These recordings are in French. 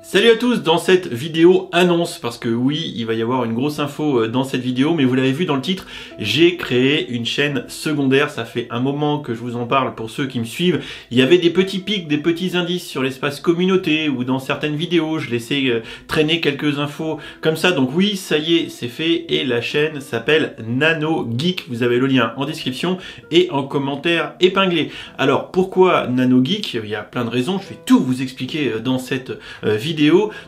Salut à tous, dans cette vidéo annonce, parce que oui, il va y avoir une grosse info dans cette vidéo, mais vous l'avez vu dans le titre, j'ai créé une chaîne secondaire, ça fait un moment que je vous en parle pour ceux qui me suivent. Il y avait des petits pics, des petits indices sur l'espace communauté, ou dans certaines vidéos, je laissais traîner quelques infos comme ça, donc oui, ça y est, c'est fait, et la chaîne s'appelle Nano Geek, vous avez le lien en description et en commentaire épinglé. Alors, pourquoi Nano Geek? Il y a plein de raisons, je vais tout vous expliquer dans cette vidéo.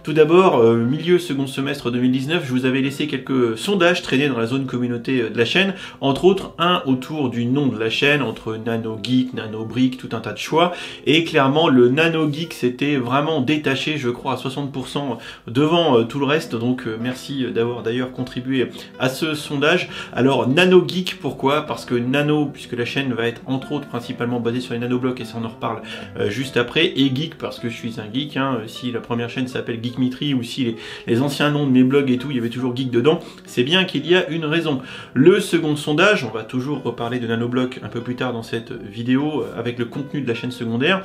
Tout d'abord, milieu second semestre 2019, je vous avais laissé quelques sondages traîner dans la zone communauté de la chaîne, entre autres un autour du nom de la chaîne, entre Nano Geek, Nano Brick, tout un tas de choix, et clairement le Nano Geek s'était vraiment détaché, je crois à 60% devant tout le reste, donc merci d'avoir d'ailleurs contribué à ce sondage. Alors Nano Geek, pourquoi? Parce que Nano, puisque la chaîne va être entre autres principalement basée sur les nanoblocs, et ça on en reparle juste après, et Geek parce que je suis un geek, hein, si la première chaîne s'appelle Geekmitry, ou si les anciens noms de mes blogs et tout, il y avait toujours Geek dedans, c'est bien qu'il y a une raison. Le second sondage, on va toujours reparler de nanoblocs un peu plus tard dans cette vidéo, avec le contenu de la chaîne secondaire,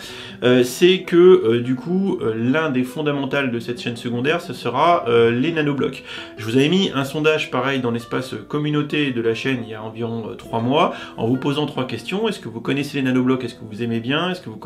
c'est que du coup, l'un des fondamentaux de cette chaîne secondaire, ce sera les nanoblocs. Je vous avais mis un sondage pareil dans l'espace communauté de la chaîne il y a environ 3 mois, en vous posant 3 questions. Est-ce que vous connaissez les nanoblocs? Est-ce que vous aimez bien? Est-ce que vous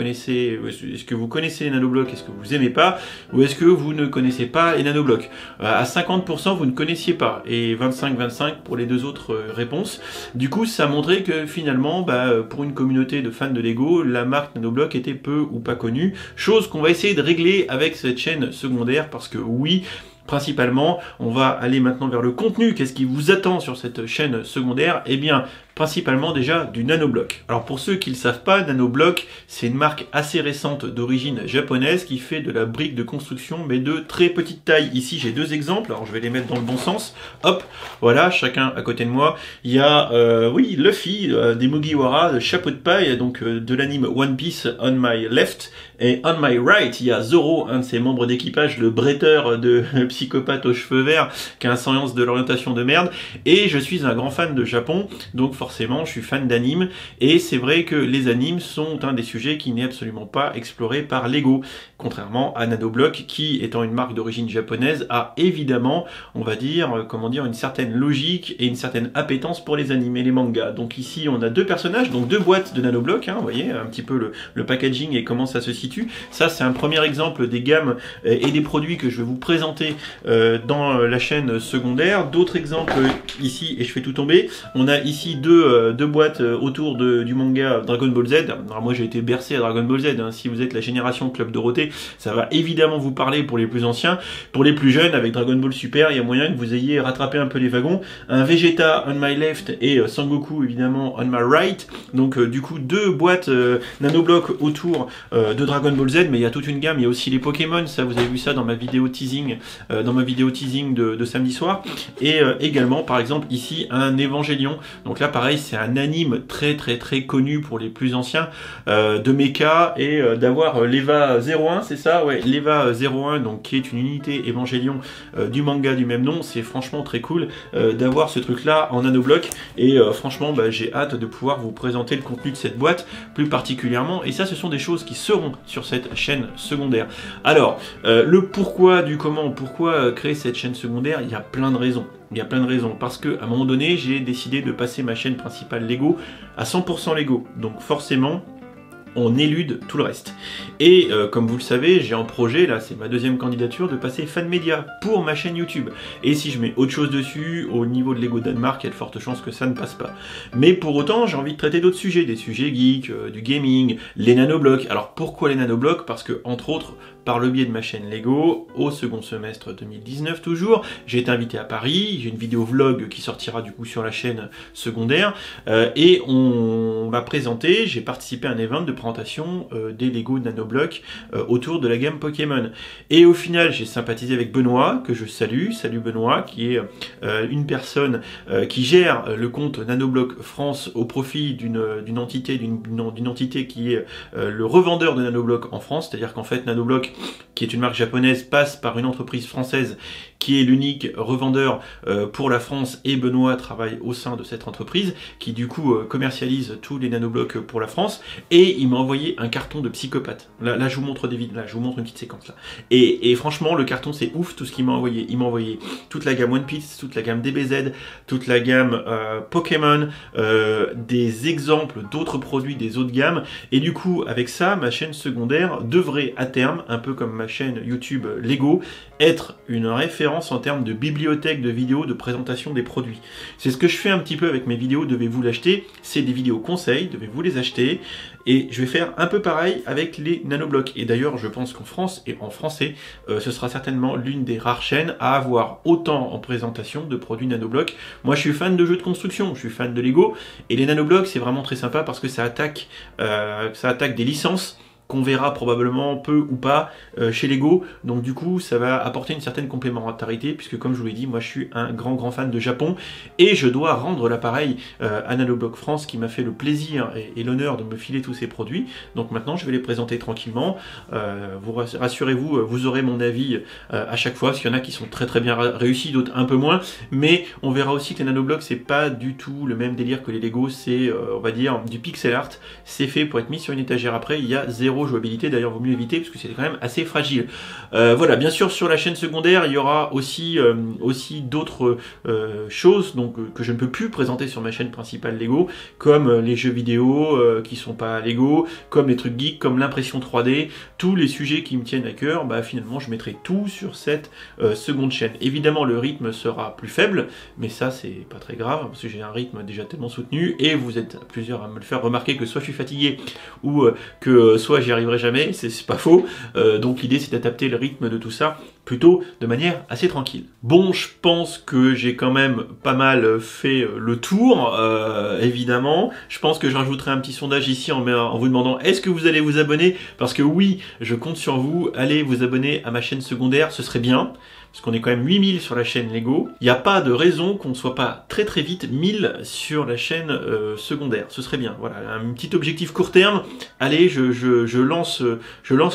connaissez les nanoblocs? Est-ce que vous aimez pas? Ou est-ce que vous ne connaissez pas les nanoblocs? À 50%, vous ne connaissiez pas, et 25-25 pour les deux autres réponses. Du coup, ça montrait que finalement, pour une communauté de fans de Lego, la marque Nanobloc était peu ou pas connue, chose qu'on va essayer de régler avec cette chaîne secondaire, parce que oui, principalement, on va aller maintenant vers le contenu. Qu'est-ce qui vous attend sur cette chaîne secondaire? Eh bien, principalement déjà du nanobloc. Alors pour ceux qui ne le savent pas, Nanobloc, c'est une marque assez récente d'origine japonaise qui fait de la brique de construction, mais de très petite taille. Ici, j'ai deux exemples, alors je vais les mettre dans le bon sens. Hop, voilà, chacun à côté de moi. Il y a, oui, Luffy, des Mugiwara, de chapeau de paille, donc de l'anime One Piece on my left, et on my right, il y a Zoro, un de ses membres d'équipage, le bretteur de psychopathe aux cheveux verts, qui a un science de l'orientation de merde, et je suis un grand fan de Japon, donc forcément je suis fan d'anime, et c'est vrai que les animes sont un des sujets qui n'est absolument pas exploré par Lego, contrairement à Nanobloc, qui étant une marque d'origine japonaise, a évidemment, on va dire, comment dire, une certaine logique et une certaine appétence pour les animes et les mangas. Donc ici on a deux personnages, donc deux boîtes de Nanobloc, hein, vous voyez un petit peu le packaging et comment ça se situe. Ça c'est un premier exemple des gammes et des produits que je vais vous présenter dans la chaîne secondaire. D'autres exemples ici, et je fais tout tomber, on a ici deux boîtes autour du manga Dragon Ball Z. Alors moi j'ai été bercé à Dragon Ball Z, hein. Si vous êtes la génération Club Dorothée, ça va évidemment vous parler pour les plus anciens. Pour les plus jeunes, avec Dragon Ball Super, il y a moyen que vous ayez rattrapé un peu les wagons. Un Vegeta on my left et Sangoku évidemment on my right. Donc du coup deux boîtes nanoblocs autour de Dragon Ball Z, mais il y a toute une gamme. Il y a aussi les Pokémon, ça vous avez vu ça dans ma vidéo teasing, de samedi soir. Et également par exemple ici un Évangélion. Donc là pareil, c'est un anime très connu pour les plus anciens de mecha, et d'avoir l'Eva 01, c'est ça, ouais, l'Eva 01, donc qui est une unité Évangélion du manga du même nom. C'est franchement très cool d'avoir ce truc là en nanobloc, et franchement j'ai hâte de pouvoir vous présenter le contenu de cette boîte plus particulièrement, et ça ce sont des choses qui seront sur cette chaîne secondaire. Alors le pourquoi du comment, pourquoi créer cette chaîne secondaire, il y a plein de raisons. Il y a plein de raisons, parce que à un moment donné, j'ai décidé de passer ma chaîne principale Lego à 100% Lego. Donc forcément, on élude tout le reste. Et comme vous le savez, j'ai en projet, là c'est ma deuxième candidature, de passer fan média pour ma chaîne YouTube. Et si je mets autre chose dessus, au niveau de Lego Danemark, il y a de fortes chances que ça ne passe pas. Mais pour autant, j'ai envie de traiter d'autres sujets, des sujets geeks, du gaming, les nanoblocs. Alors pourquoi les nanoblocs? Parce que, entre autres, par le biais de ma chaîne Lego, au second semestre 2019 toujours, j'ai été invité à Paris, j'ai une vidéo vlog qui sortira du coup sur la chaîne secondaire, et on m'a présenté, j'ai participé à un event de présentation des Lego nanoblocs autour de la gamme Pokémon. Et au final, j'ai sympathisé avec Benoît, que je salue, salut Benoît, qui est une personne qui gère le compte Nanobloc France au profit d'une entité qui est le revendeur de nanoblocs en France, c'est-à-dire qu'en fait Nanobloc, qui est une marque japonaise, passe par une entreprise française qui est l'unique revendeur pour la France, et Benoît travaille au sein de cette entreprise qui du coup commercialise tous les nanoblocs pour la France, et il m'a envoyé un carton de psychopathe. Là je vous montre des vidéos, là je vous montre une petite séquence là. Et franchement le carton c'est ouf tout ce qu'il m'a envoyé. Il m'a envoyé toute la gamme One Piece, toute la gamme DBZ, toute la gamme Pokémon, des exemples d'autres produits des autres gammes, et du coup avec ça ma chaîne secondaire devrait à terme, un peu comme ma chaîne YouTube Lego, être une référence en termes de bibliothèque de vidéos de présentation des produits. C'est ce que je fais un petit peu avec mes vidéos. Devez-vous l'acheter, c'est des vidéos conseils, devez-vous les acheter, et je vais faire un peu pareil avec les nanoblocs. Et d'ailleurs je pense qu'en France et en français ce sera certainement l'une des rares chaînes à avoir autant en présentation de produits nanoblocs. Moi je suis fan de jeux de construction, je suis fan de Lego, et les nanoblocs c'est vraiment très sympa parce que ça attaque des licences qu'on verra probablement peu ou pas chez Lego, donc du coup ça va apporter une certaine complémentarité, puisque comme je vous l'ai dit, moi je suis un grand fan de Japon, et je dois rendre l'appareil à Nanobloc France qui m'a fait le plaisir et l'honneur de me filer tous ces produits. Donc maintenant je vais les présenter tranquillement, vous rassurez-vous, vous aurez mon avis à chaque fois, parce qu'il y en a qui sont très bien réussis, d'autres un peu moins, mais on verra aussi que les nanoblocs c'est pas du tout le même délire que les Lego, c'est on va dire du pixel art, c'est fait pour être mis sur une étagère après, il y a zéro jouabilité, d'ailleurs vaut mieux éviter parce que c'est quand même assez fragile. Voilà, bien sûr sur la chaîne secondaire il y aura aussi d'autres choses donc que je ne peux plus présenter sur ma chaîne principale Lego, comme les jeux vidéo qui sont pas Lego, comme les trucs geeks, comme l'impression 3D, tous les sujets qui me tiennent à cœur, bah finalement je mettrai tout sur cette seconde chaîne. Évidemment le rythme sera plus faible, mais ça c'est pas très grave parce que j'ai un rythme déjà tellement soutenu, et vous êtes plusieurs à me le faire remarquer que soit je suis fatigué ou que soit j'y arriverai jamais, c'est pas faux, donc l'idée c'est d'adapter le rythme de tout ça plutôt de manière assez tranquille. Bon, je pense que j'ai quand même pas mal fait le tour, évidemment. Je pense que je rajouterai un petit sondage ici en vous demandant est-ce que vous allez vous abonner, parce que oui, je compte sur vous, allez vous abonner à ma chaîne secondaire, ce serait bien. Parce qu'on est quand même 8000 sur la chaîne Lego. Il n'y a pas de raison qu'on ne soit pas très vite 1000 sur la chaîne secondaire. Ce serait bien. Voilà, un petit objectif court terme. Allez, je lance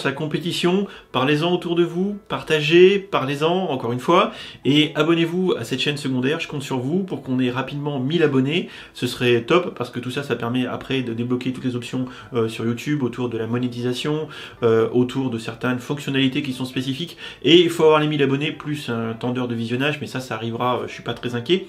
la compétition. Parlez-en autour de vous, partagez, parlez-en encore une fois. Et abonnez-vous à cette chaîne secondaire. Je compte sur vous pour qu'on ait rapidement 1000 abonnés. Ce serait top parce que tout ça, ça permet après de débloquer toutes les options sur YouTube autour de la monétisation, autour de certaines fonctionnalités qui sont spécifiques. Et il faut avoir les 1000 abonnés plus un temps d'heure de visionnage, mais ça arrivera, je suis pas très inquiet.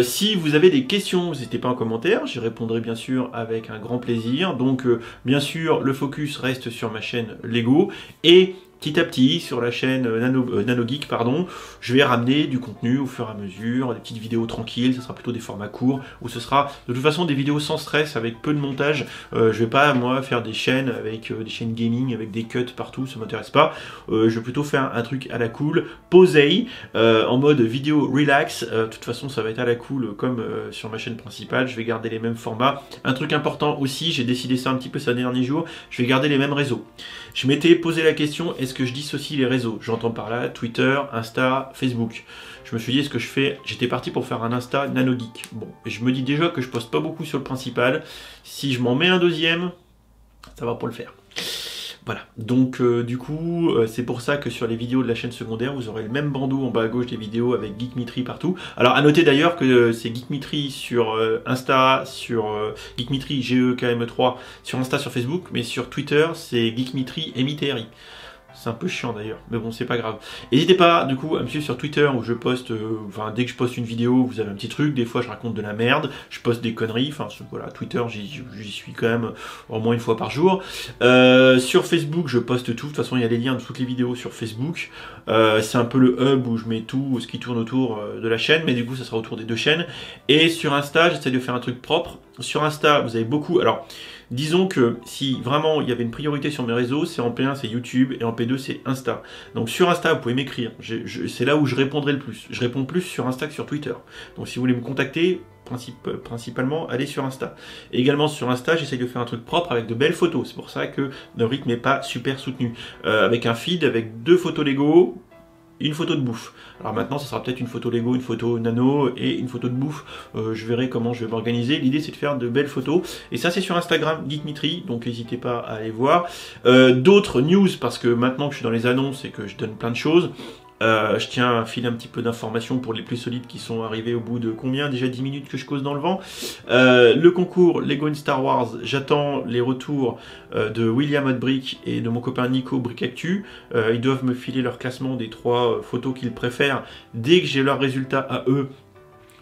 Si vous avez des questions, n'hésitez pas en commentaire, j'y répondrai bien sûr avec un grand plaisir. Donc bien sûr, le focus reste sur ma chaîne Lego, et petit à petit, sur la chaîne NanoGeek, pardon, je vais ramener du contenu au fur et à mesure, des petites vidéos tranquilles, ce sera plutôt des formats courts, ou ce sera de toute façon des vidéos sans stress, avec peu de montage. Je vais pas, moi, faire des chaînes avec des chaînes gaming, avec des cuts partout, ça m'intéresse pas. Je vais plutôt faire un truc à la cool, posé, en mode vidéo relax. De toute façon, ça va être à la cool, comme sur ma chaîne principale, je vais garder les mêmes formats. Un truc important aussi, j'ai décidé ça un petit peu ces derniers jours, je vais garder les mêmes réseaux. Je m'étais posé la question, est-ce que je dissocie les réseaux? J'entends par là Twitter, Insta, Facebook. Je me suis dit, est-ce que je fais... J'étais parti pour faire un Insta NanoGeek. Bon, et je me dis déjà que je poste pas beaucoup sur le principal. Si je m'en mets un deuxième, ça va pour le faire. Voilà, donc du coup, c'est pour ça que sur les vidéos de la chaîne secondaire, vous aurez le même bandeau en bas à gauche des vidéos avec Geekmitry partout. Alors à noter d'ailleurs que c'est Geekmitry sur Insta, sur Geekmitry GEKM3, sur Insta, sur Facebook, mais sur Twitter, c'est Geekmitry MITRI. C'est un peu chiant d'ailleurs, mais bon, c'est pas grave. N'hésitez pas, du coup, à me suivre sur Twitter où je poste, enfin, dès que je poste une vidéo, vous avez un petit truc. Des fois, je raconte de la merde, je poste des conneries. Enfin, voilà, Twitter, j'y suis quand même au moins une fois par jour. Sur Facebook, je poste tout. De toute façon, il y a les liens de toutes les vidéos sur Facebook. C'est un peu le hub où je mets tout ce qui tourne autour de la chaîne, mais du coup, ça sera autour des deux chaînes. Et sur Insta, j'essaie de faire un truc propre. Sur Insta, vous avez beaucoup... Alors, disons que si vraiment il y avait une priorité sur mes réseaux, c'est en P1 c'est YouTube et en P2 c'est Insta. Donc sur Insta vous pouvez m'écrire, c'est là où je répondrai le plus. Je réponds plus sur Insta que sur Twitter. Donc si vous voulez me contacter, principalement allez sur Insta. Et également sur Insta j'essaye de faire un truc propre avec de belles photos. C'est pour ça que le rythme n'est pas super soutenu. Avec un feed avec 2 photos Lego, une photo de bouffe. Alors maintenant, ça sera peut-être une photo Lego, une photo nano et une photo de bouffe. Je verrai comment je vais m'organiser. L'idée, c'est de faire de belles photos. Et ça, c'est sur Instagram, Geekmitry, donc n'hésitez pas à aller voir. D'autres news, parce que maintenant que je suis dans les annonces et que je donne plein de choses, Je tiens à filer un petit peu d'informations pour les plus solides qui sont arrivés au bout de combien? Déjà 10 minutes que je cause dans le vent. Le concours Lego in Star Wars, j'attends les retours de William Hotbrick et de mon copain Nico Brickactu. Ils doivent me filer leur classement des 3 photos qu'ils préfèrent. Dès que j'ai leurs résultats à eux,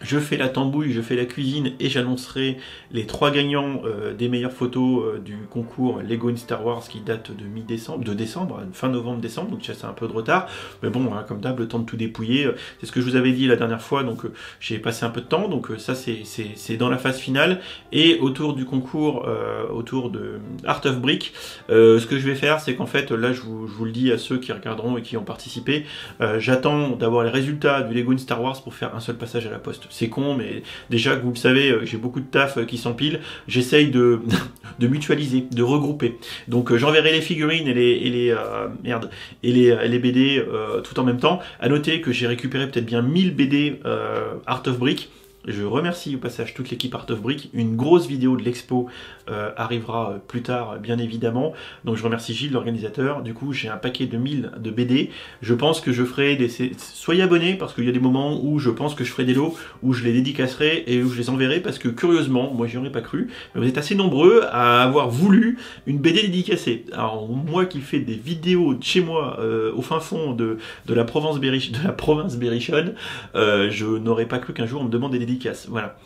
je fais la tambouille, je fais la cuisine et j'annoncerai les 3 gagnants des meilleures photos du concours Lego in Star Wars qui date de décembre, fin novembre-décembre, donc ça c'est un peu de retard. Mais bon, hein, comme d'hab, le temps de tout dépouiller, c'est ce que je vous avais dit la dernière fois, donc j'ai passé un peu de temps, donc ça c'est dans la phase finale. Et autour du concours, autour de Art of Brick, ce que je vais faire, c'est qu'en fait, là je vous le dis à ceux qui regarderont et qui ont participé, j'attends d'avoir les résultats du Lego in Star Wars pour faire un seul passage à la poste. C'est con, mais déjà que vous le savez, j'ai beaucoup de taf qui s'empile. J'essaye de mutualiser, de regrouper. Donc j'enverrai les figurines et les BD tout en même temps. À noter que j'ai récupéré peut-être bien 1000 BD Art of Brick. Je remercie au passage toute l'équipe Art of Brick. Une grosse vidéo de l'expo arrivera plus tard, bien évidemment. Donc je remercie Gilles, l'organisateur. Du coup, j'ai un paquet de 1000 de BD. Je pense que je ferai des... Soyez abonnés, parce qu'il y a des moments où je pense que je ferai des lots, où je les dédicacerai et où je les enverrai, parce que curieusement, moi j'y aurais pas cru, mais vous êtes assez nombreux à avoir voulu une BD dédicacée. Alors moi qui fais des vidéos de chez moi, au fin fond de la province berrichonne, je n'aurais pas cru qu'un jour on me demande des dédicaces. Voilà.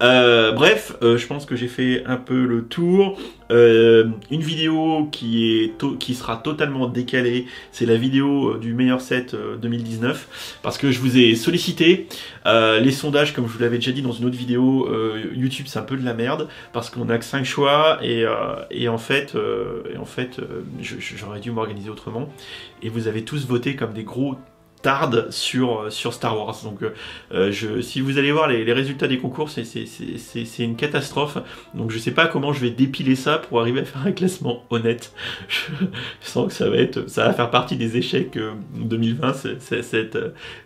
Bref, je pense que j'ai fait un peu le tour. Une vidéo qui sera totalement décalée, c'est la vidéo du meilleur set 2019, parce que je vous ai sollicité. Les sondages, comme je vous l'avais déjà dit dans une autre vidéo, YouTube c'est un peu de la merde, parce qu'on a que 5 choix, et en fait, j'aurais dû m'organiser autrement, et vous avez tous voté comme des gros tarde sur Star Wars. Donc si vous allez voir les résultats des concours, c'est une catastrophe. Donc je sais pas comment je vais dépiler ça pour arriver à faire un classement honnête. Je sens que ça va faire partie des échecs 2020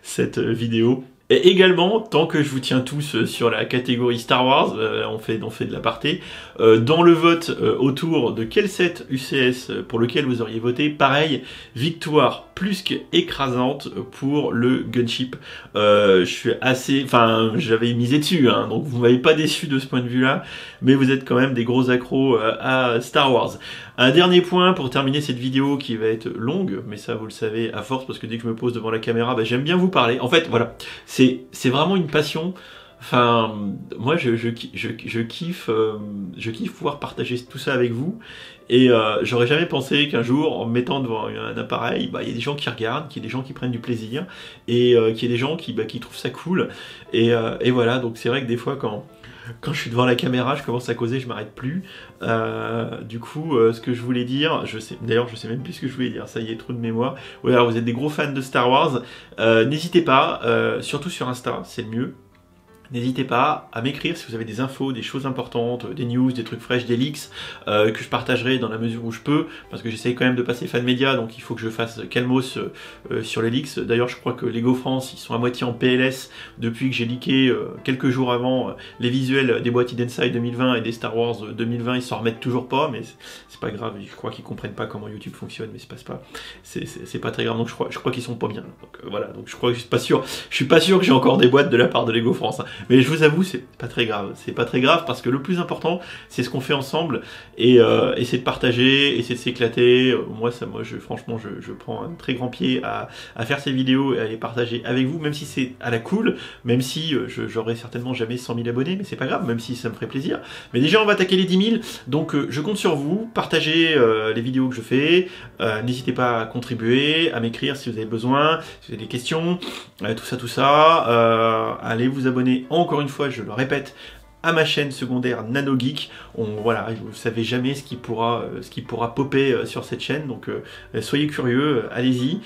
cette vidéo. Et également, tant que je vous tiens tous sur la catégorie Star Wars, on fait de l'aparté, dans le vote autour de quel set UCS pour lequel vous auriez voté, pareil, victoire plus qu'écrasante pour le Gunship. Je suis assez... Enfin, j'avais misé dessus, hein, donc vous m'avez pas déçu de ce point de vue-là, mais vous êtes quand même des gros accros à Star Wars. Un dernier point pour terminer cette vidéo qui va être longue, mais ça vous le savez à force, parce que dès que je me pose devant la caméra, bah, j'aime bien vous parler. En fait, voilà, c'est vraiment une passion. Enfin, moi je kiffe pouvoir partager tout ça avec vous, et j'aurais jamais pensé qu'un jour, en me mettant devant un appareil, bah, y a des gens qui regardent, qu'il y ait des gens qui prennent du plaisir, et qu'il y ait des gens qui trouvent ça cool, et voilà. Donc c'est vrai que des fois quand je suis devant la caméra, je commence à causer, je m'arrête plus. Du coup, ce que je voulais dire, d'ailleurs je sais même plus ce que je voulais dire, ça y est, trou de mémoire. Ouais, alors vous êtes des gros fans de Star Wars, n'hésitez pas, surtout sur Insta, c'est le mieux. N'hésitez pas à m'écrire si vous avez des infos, des choses importantes, des news, des trucs fraîches, des leaks, que je partagerai dans la mesure où je peux, parce que j'essaye quand même de passer fan média, donc il faut que je fasse calmos sur les leaks. D'ailleurs, je crois que Lego France, ils sont à moitié en PLS depuis que j'ai leaké quelques jours avant les visuels des boîtes Inside 2020 et des Star Wars 2020, ils s'en remettent toujours pas, mais c'est pas grave, je crois qu'ils comprennent pas comment YouTube fonctionne, mais c'est pas très grave, donc je crois qu'ils sont pas bien. Donc voilà, donc je suis pas sûr que j'ai encore des boîtes de la part de Lego France, hein. Mais je vous avoue, c'est pas très grave, parce que le plus important, c'est ce qu'on fait ensemble, et c'est de partager, et c'est de s'éclater. Franchement, je prends un très grand pied à faire ces vidéos et à les partager avec vous, même si c'est à la cool, même si j'aurai certainement jamais 100 000 abonnés, mais c'est pas grave, même si ça me ferait plaisir. Mais déjà, on va attaquer les 10 000, donc je compte sur vous, partagez les vidéos que je fais, n'hésitez pas à contribuer, à m'écrire si vous avez besoin, si vous avez des questions, tout ça, allez vous abonner. Encore une fois, je le répète, à ma chaîne secondaire NanoGeek. Voilà, vous ne savez jamais ce qui pourra popper sur cette chaîne, donc soyez curieux, allez-y,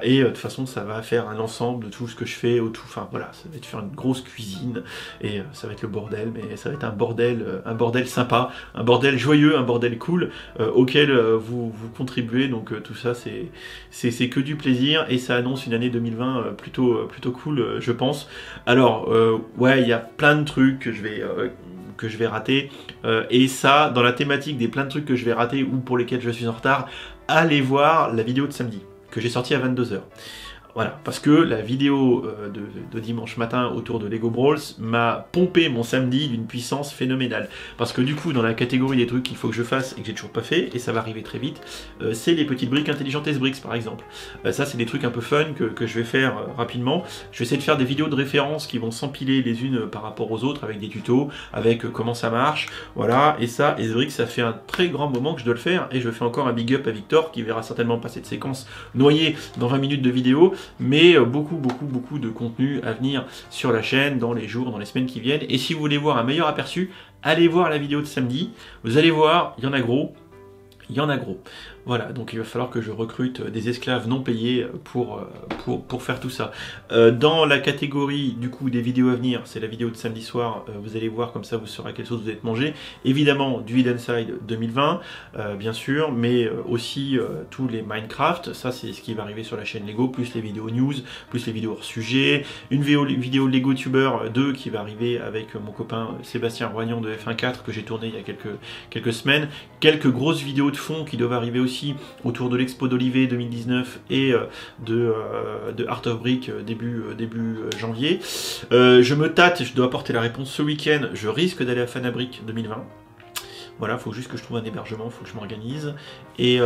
et de toute façon ça va faire un ensemble de tout ce que je fais, enfin voilà, ça va être faire une grosse cuisine, et ça va être le bordel, mais ça va être un bordel sympa, un bordel joyeux, un bordel cool, auquel vous contribuez, donc tout ça c'est que du plaisir, et ça annonce une année 2020 plutôt cool, je pense. Alors ouais, il y a plein de trucs que je vais rater, et ça, dans la thématique des plein de trucs que je vais rater ou pour lesquels je suis en retard, allez voir la vidéo de samedi que j'ai sortie à 22 h. Voilà, parce que la vidéo de dimanche matin autour de Lego Brawls m'a pompé mon samedi d'une puissance phénoménale. Parce que du coup, dans la catégorie des trucs qu'il faut que je fasse et que j'ai toujours pas fait, et ça va arriver très vite, c'est les petites briques intelligentes S-Bricks par exemple. Ça, c'est des trucs un peu fun que je vais faire rapidement. Je vais essayer de faire des vidéos de référence qui vont s'empiler les unes par rapport aux autres avec des tutos, avec comment ça marche. Voilà, et ça, S-Bricks, ça fait un très grand moment que je dois le faire, et je fais encore un big up à Victor qui verra certainement pas cette séquence noyée dans 20 minutes de vidéo, mais beaucoup de contenu à venir sur la chaîne dans les jours, dans les semaines qui viennent. Et si vous voulez voir un meilleur aperçu, allez voir la vidéo de samedi. Vous allez voir, il y en a gros. Il y en a gros. Voilà, donc il va falloir que je recrute des esclaves non payés pour faire tout ça. Dans la catégorie du coup des vidéos à venir, c'est la vidéo de samedi soir, vous allez voir comme ça vous saurez à quelle sauce vous êtes mangé. Évidemment du Hidden Side 2020, bien sûr, mais aussi tous les Minecraft, ça c'est ce qui va arriver sur la chaîne Lego, plus les vidéos news, plus les vidéos hors sujet, une vidéo Lego Tuber 2 qui va arriver avec mon copain Sébastien Roignan de F1.4 que j'ai tourné il y a quelques semaines, quelques grosses vidéos de fond qui doivent arriver aussi autour de l'expo d'Olivet 2019 et de Art of Brick début janvier. Je me tâte, je dois apporter la réponse ce week-end, je risque d'aller à Fanabrick 2020. Voilà, il faut juste que je trouve un hébergement, il faut que je m'organise. Et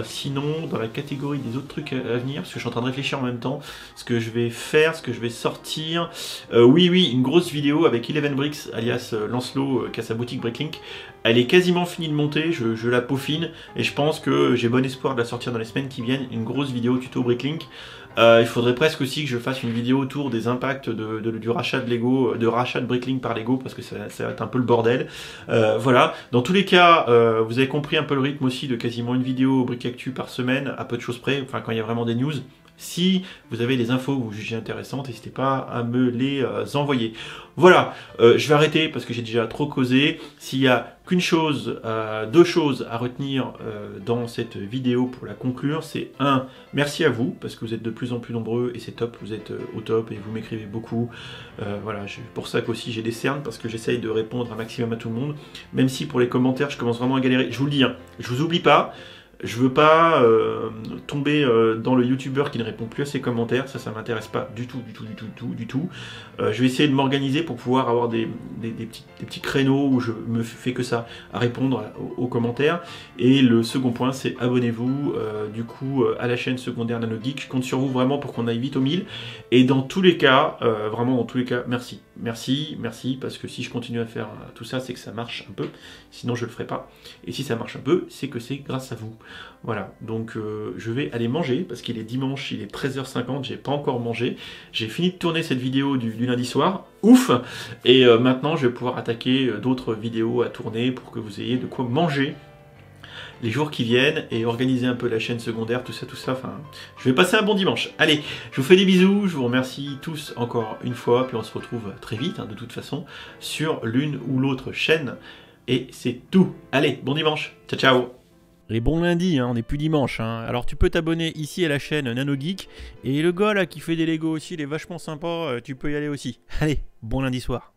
sinon, dans la catégorie des autres trucs à venir, parce que je suis en train de réfléchir en même temps, ce que je vais faire, ce que je vais sortir... oui, une grosse vidéo avec Eleven Bricks, alias Lancelot, qui a sa boutique Bricklink. Elle est quasiment finie de monter, je la peaufine, et je pense que j'ai bon espoir de la sortir dans les semaines qui viennent, une grosse vidéo tuto Bricklink. Il faudrait presque aussi que je fasse une vidéo autour des impacts du rachat de Lego, de rachat de Bricklink par Lego, parce que ça va être un peu le bordel. Voilà. Dans tous les cas, vous avez compris un peu le rythme aussi de quasiment une vidéo Brick Actu par semaine, à peu de choses près, enfin quand il y a vraiment des news. Si vous avez des infos que vous jugez intéressantes, n'hésitez pas à me les envoyer. Voilà, je vais arrêter parce que j'ai déjà trop causé. S'il y a qu'une chose, deux choses à retenir dans cette vidéo pour la conclure, c'est un, merci à vous parce que vous êtes de plus en plus nombreux et c'est top, vous êtes au top et vous m'écrivez beaucoup. Voilà, pour ça qu'aussi j'ai des cernes parce que j'essaye de répondre un maximum à tout le monde. Même si pour les commentaires, je commence vraiment à galérer. Je vous le dis, hein, je vous oublie pas. Je veux pas tomber dans le youtubeur qui ne répond plus à ses commentaires, ça m'intéresse pas du tout. Je vais essayer de m'organiser pour pouvoir avoir des petits créneaux où je me fais que ça, à répondre aux commentaires. Et le second point, c'est abonnez-vous du coup à la chaîne secondaire NanoGeek. Je compte sur vous vraiment pour qu'on aille vite aux 1000. Et dans tous les cas, vraiment dans tous les cas, merci. Merci, parce que si je continue à faire tout ça, c'est que ça marche un peu. Sinon, je le ferai pas. Et si ça marche un peu, c'est que c'est grâce à vous. Voilà, donc je vais aller manger, parce qu'il est dimanche, il est 13h50, j'ai pas encore mangé. J'ai fini de tourner cette vidéo du lundi soir, ouf. Et maintenant, je vais pouvoir attaquer d'autres vidéos à tourner pour que vous ayez de quoi manger les jours qui viennent et organiser un peu la chaîne secondaire, tout ça, enfin, je vais passer un bon dimanche. Allez, je vous fais des bisous, je vous remercie tous encore une fois, puis on se retrouve très vite, hein, de toute façon, sur l'une ou l'autre chaîne, et c'est tout. Allez, bon dimanche, ciao ciao. Et bon lundi, hein, on n'est plus dimanche, hein. Alors tu peux t'abonner ici à la chaîne NanoGeek, et le gars là qui fait des Lego aussi, il est vachement sympa, tu peux y aller aussi. Allez, bon lundi soir.